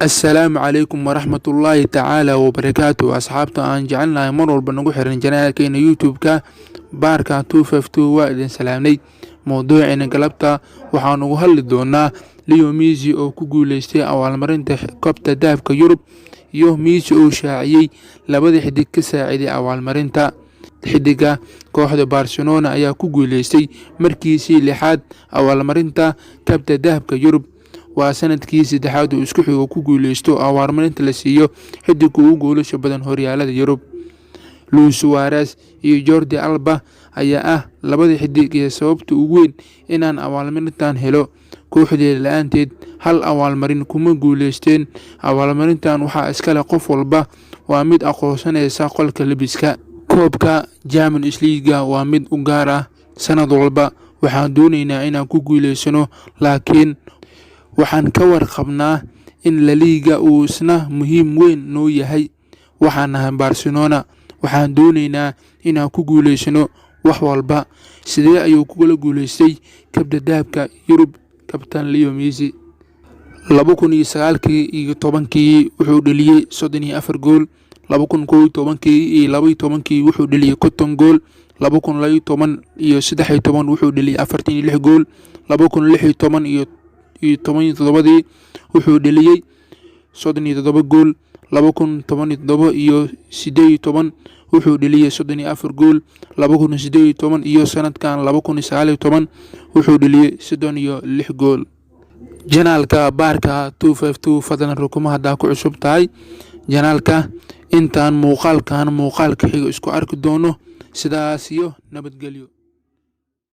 السلام عليكم ورحمة الله تعالى وبركاته. أصحابتا أن جعلنا مرور بنقول حرن جنالكين يوتيوب باركا 252 وإذن سلامني موضوعنا قلبتا وحانو هل دونا ليو ميزي أو كوغوليستي أو المرين كوبتا دافك يوروب يو ميزي أو شاعيي لابد حديك كساعدي أو المرين xidiga kooxda Barcelona ayaa ku guuleystay markiisii lixaad awaalmarinta kabta dahabka Yurub waa sanadkii saddexaad oo isku xigo ku guuleysto awaalmarinta la siiyo xidiga ugu goolasho badan horyaalada Yurub. Luis Suarez iyo Jordi Alba ayaa ah labada xidig ee sababta ugu weyn inaan awaalmarintan helo kooxdeeda la'aanteed hal awaalmarin kuma guuleysteen. Awaalmarintan waxaa iska leh qof walba waa mid aqoonsanaysa qolka labiska. koobka Champions League waa mid u gaar ah sanad walba waxaan doonaynaa inaan ku guuleysano laakiin waxaan ka warqabnaa in La Liga uu isna muhiim weyn noo yahay. waxaan nahay Barcelona waxaan doonaynaa inaan ku guuleysano wax walba. sidee ayuu kula guuleystay kabta dahabka Yurub kabtan Leo Messi 2019 iyo 10 wuxuu dhaliyay 34 gool 2011 iyo 12 wuxuu dhaliyay 50 gool 2012 iyo 13 wuxuu dhaliyay 46 gool 2016 iyo 17 wuxuu dhaliyay 37 gool 2017 iyo 18 wuxuu dhaliyay 34 gool 2018 iyo sanadkan 2019 wuxuu dhaliyay 36 gool. janaalka baarka 252 fadlan rukumaha hadaa ku cusub tahay janaalka intaan muuqaalka xiga isku arki doono sidaas iyo nabadgelyo.